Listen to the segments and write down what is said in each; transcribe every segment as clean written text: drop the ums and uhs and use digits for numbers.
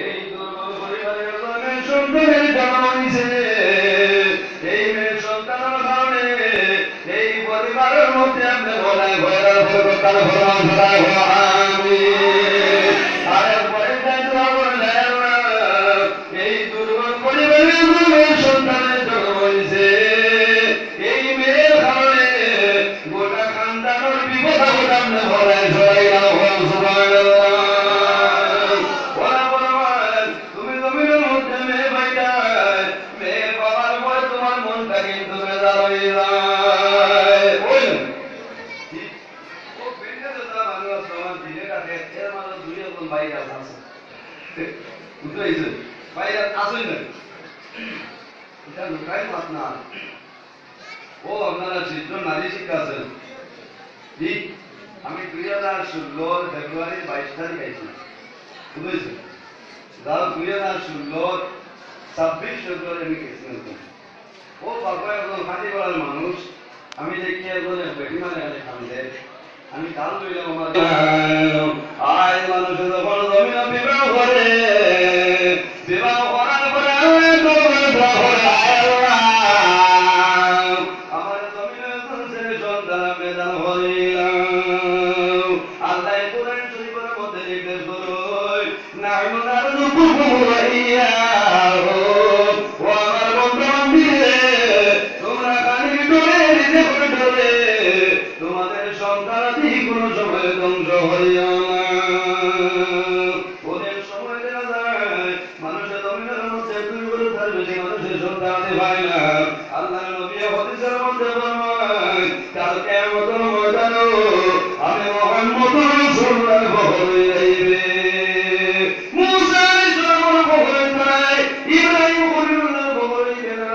এই দুর্বল পরিবারের সন্তানের জন্ম হয়েছে, এই মেয়ের সন্তানের কারণে এই পরিবারের মধ্যে আপনি বলায় ভয়ের তার আমি আরেকবারে এই দুর্বল পরিবারের সন্তানের জন্ম হয়েছে, এই মেয়ের কারণে গোটা খানদানের বিপদ আপদ আপনি বলায় সবাই তুমি জমিনের মধ্যে মেয়ে ভাইটা মেয়ে বাবার পরে তোমার মনটা কিন্তু বেজার হয়ে যায়। নারী শিক্ষা আছেন আমি 2016 ফেব্রুয়ারি 22 তারিখ আইছি বুঝেছি, 2016 26 ফেব্রুয়ারি আমি গেছিলাম। ও বাবা একজন হাঁটি করার মানুষ, আমি দেখি একজন বেটি মানে খান্দে, আমি কাল লইলাম আমার আয় মানুষের যখন জমিন বিবাহ করে, বিবাহ করার পরে আমার জমিনের সন্তান মেদান হইলাম। আল্লাহ কোরআন শরীফের মধ্যে নির্দেশ করুন নাহনু নারযুকুকুম ওয়া ইয়াহুম, ও আমার বন্ধু তোমরা খানিক ডরে রিজিক ডরে তোমাদের সন্তানাদি কোনো সময় ধ্বংস হইও না। ওদের সময় দেওয়া যায় মানুষের জমিনের মধ্যে দুর্বল তার বেশি মানুষের সন্তানাদি হয় না। আল্লাহ নবী হাদিসের মধ্যে বলেন কাল কিয়ামতের ময়দানে আমি মুহাম্মদ রাসূলুল্লাহ বহরে আইবে, মুসা আলাইহিস সালামের বহরে নাই, ইব্রাহিম খলিলুল্লাহ বহরে না,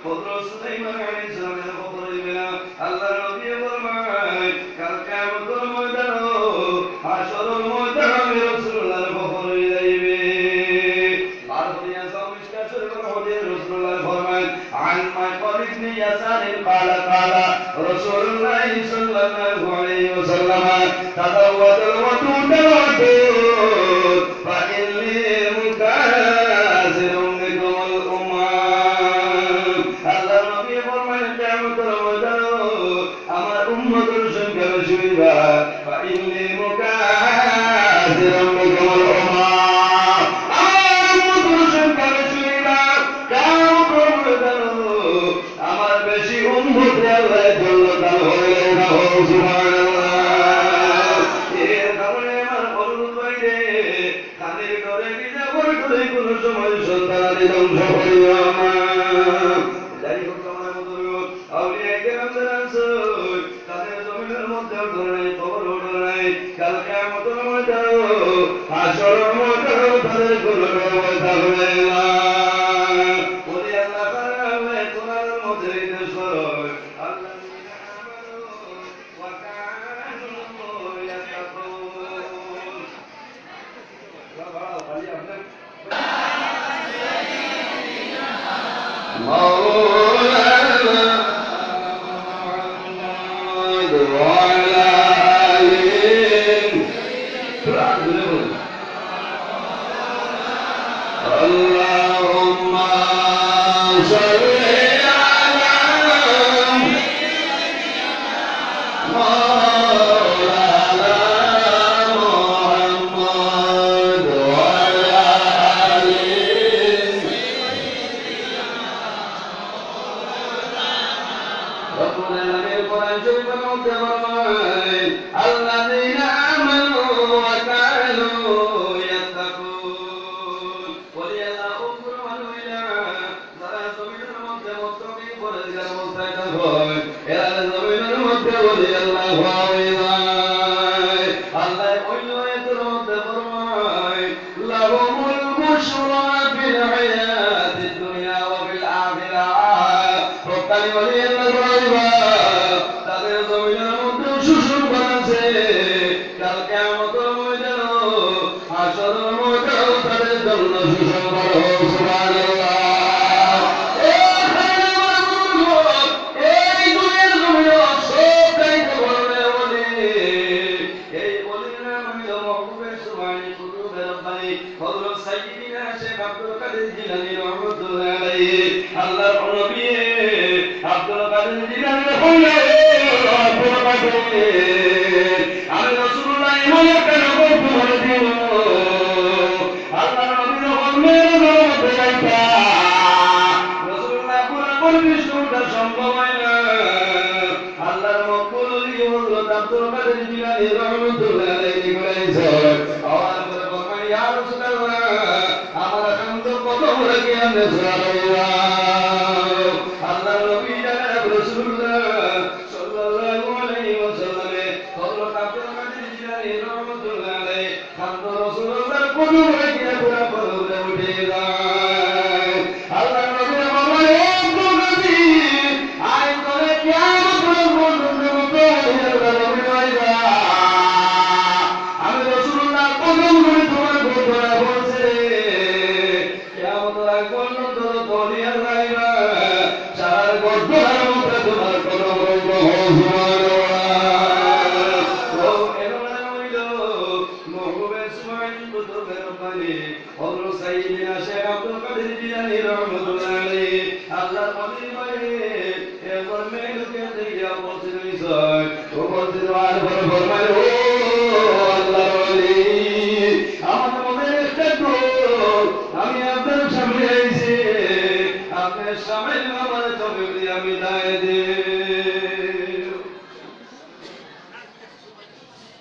হযরত সুলাইমান আলাইহিস সালামের বহরে না। আল্লাহ নবী বলেন কাল কিয়ামতের ময়দানে হাশরের ময়দানে আমি রাসূলুল্লাহ বহরে আইবে। আর দুনিয়া সমিষ্কার শরীফের মধ্যে রাসূলুল্লাহ ফরমান عن معقل بن يسار قال قال رسول الله صلى الله عليه وسلم تزودوا الودود الودود فإني مكاثر بكم الأمم। আল্লাহ নবী ফরমান কিয়ামতের ময়দানে আমার উম্মতের সংখ্যা বেশি হইবা, فإني مكاثر بكم الأمم, আমার উম্মতের সংখ্যা বেশি হইবা আমার বেশি উম্মত আল্লাহ জল্লাল হয়ে না সুবহানাল্লাহ। এর কারণে আমার অনুরোধ হইছে কানের করে নিজে করে কোনো সময় সন্তানাদি ধ্বংস করিও না। যাই হোক আমার মতো আউলিয়া কেরামদের আছে তাদের জমিনের মধ্যে ধরে কবর নাই, কাল কিয়ামতের ময়দানে হাশরের ময়দানে তাদের কোনো ব্যবস্থা হবে না। সুবহানি কুতুব রব্বানি হযরত সাইয়্যিদিনা শেখ আব্দুল কাদের জিলানী রাহমাতুল্লাহ আলাইহি আল্লাহর নবী আব্দুল কাদের জিলানী আব্দুল কাদের আমি রাসূলুল্লাহ মনে কেন তোমার দিন আল্লাহর নবী রহমতের রহমত গাইতা রাসূলুল্লাহ পুরা কোন বিষ্ণুটা সম্ভব হয় না আল্লাহর মকবুল ওলি হযরত আব্দুল কাদের জিলানী রাহমাতুল্লাহ আলাইহি কইছে আর বলে বলমান ইয়া রাসূলুল্লাহ আমার কান্ত কদম রাখি আমি সুবহানাল্লাহ আল্লাহর নবী জনাব রাসূলুল্লাহ সাল্লাল্লাহু আলাইহি ওয়াসাল্লাম হযরত আব্দুল কাদের জিলানী রাহমাতুল্লাহ আলাইহি কান্ত রাসূলুল্লাহর কদম রাখি পুরা পরে উঠে যায় আল্লাহর নবী বলে আব্দুল কাদের আয় করে কিয়ামত পর্যন্ত আমি রাসূলুল্লাহ কদম করে তোমার ঘোষণা বলছে কিয়ামত পর্যন্ত দুনিয়ার লাইবা সারা ঘোষণার মধ্যে তোমার কদম রইব সুবহানাল্লাহ ও এমন হইল মহবুবে সুবহানি কুতুবে রব্বানি হযরত সাইয়্যিদিনা শেখ আব্দুল কাদের জিলানী রাহমাতুল্লাহ আলাইহি আল্লাহর নবী বলে এবার মেলকে দিয়া বলছেন ইসয় ও বলছেন আর বড় ফরমায় ও আল্লাহর ওলি আমার মনে একটা তো আমি আপনার সামনে আইছি আপনার সামনে আমার চোখে আমি দায় দে